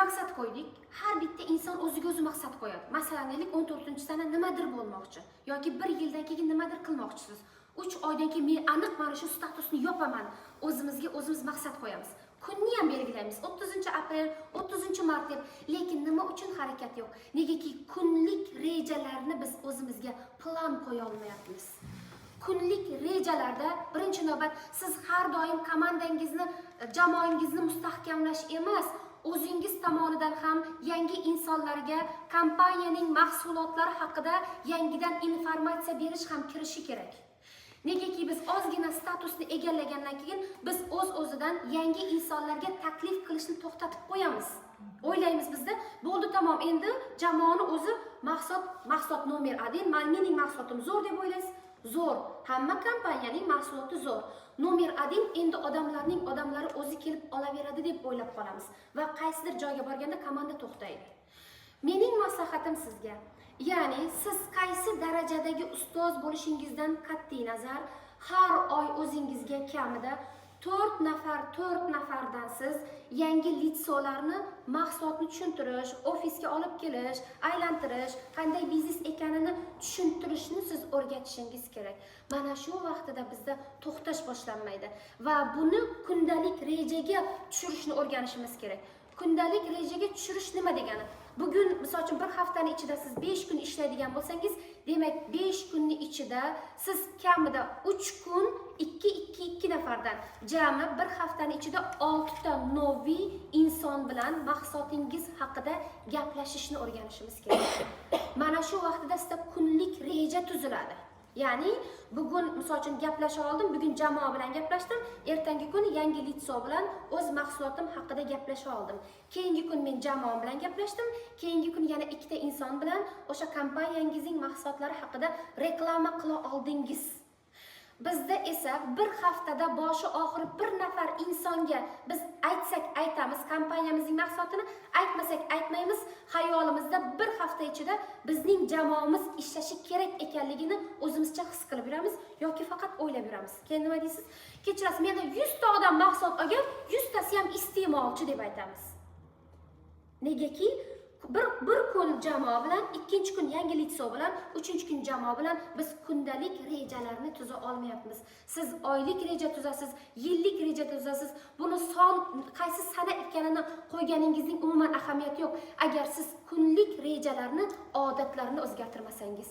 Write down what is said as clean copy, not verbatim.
maqsad qo'ydik. Har bitta inson o'ziga o'zi maqsad qo'yadi. Masalan, 14-sana nimadir bo'lmoqchi yoki 1 yildan keyin nimadir qilmoqchisiz. 3 oydan keyin men aniq mana shu statusni yopaman. O'zimizga o'zimiz maqsad qo'yamiz. Kunni ham belgilaymiz. 30-aprel, 30-mart deb. Lekin nima uchun harakat yo'q? Negaki kunlik rejalarni biz o'zimizga plan qo'ya olmayapmiz. Kunlik rejalarda birinchi navbat siz har doim komandangizni, jamoangizni mustahkamlash emas, o'zingiz tomonidan ham yangi insonlarga kompaniyaning mahsulotlari haqida yangidan informatsiya berish ham kirishi kerak. Negaki biz ozgina statusni egallagandan keyin biz o'z-o'zidan yangi insonlarga taklif qilishni to'xtatib qo'yamiz. O'ylaymiz bizda, bo'ldi tamom, endi jamoani o'zi mahsulot nomer 1, mening mahsulotim zo'r deb o'ylaysiz. Zo'r. Hamma kompaniyaning mahsuloti zo'r. Nomer 1 endi odamlari o'zi kelib olaveradi deb o'ylab qolamiz va qaysidir joyga borganda komanda to'xtaydi. Mening maslahatim sizga, ya'ni siz qaysi darajadagi ustoz bo'lishingizdan qat'iy nazar, har oy o'zingizga kamida 4 nafardan siz yangi litsolarni mahsulotni tushuntirish, ofisga olib kelish, aylantirish, qanday biznes ekanini tushuntirishni siz o'rgatishingiz kerak. Mana shu vaqtida bizda to'xtash boshlanmaydi va buni kundalik rejaga tushirishni o'rganishimiz kerak. Kundalik rejaga tushirish nima degani? Bugun misol uchun bir haftani ichida siz 5 kun ishlaydigan bo'lsangiz, demak 5 kunning ichida siz kamida 3 kun 2 nafardan, jami bir haftani ichida 6 ta novi inson bilan mahsulotingiz haqida gaplashishni o'rganishimiz kerak. Mana shu vaqtida sizda kunlik reja tuziladi. Ya'ni bugun misol uchun gaplasha oldim, bugun jamoa bilan gaplashdim, ertangi kun yangi litso bilan o'z mahsulotim haqida gaplasha oldim. Keyingi kun men jamoam bilan gaplashdim, keyingi kun yana 2 ta inson bilan o'sha kompaniyangizning mahsulotlari haqida reklama qila oldingiz. Bizda esa bir haftada boshi oxiri bir nafar insonga biz aytsak aytamiz kompaniyamizning mahsulotini, aytmasak aytmaymiz, xayolimizda bir hafta ichida bizning jamoamiz ishlashi kerak ekanligini o'zimizcha his qilib yuramiz yoki faqat o'ylab yuramiz. Keyin nima deysiz? Kechirasiz, menda 100 ta odam mahsulot olgan, 100 tasi ham iste'molchi deb aytamiz. Negaki bir kun jamoa bilan, ikkinchi kun yangi litso bilan, uchinchi kun jamoa bilan biz kundalik rejalarni tuza olmayapmiz. Siz oylik reja tuzasiz, yillik reja tuzasiz. Buni son qaysi sana ekanini qo'yganingizning umuman ahamiyati yo'q. Agar siz kunlik rejalarni, odatlarni o'zgartirmasangiz.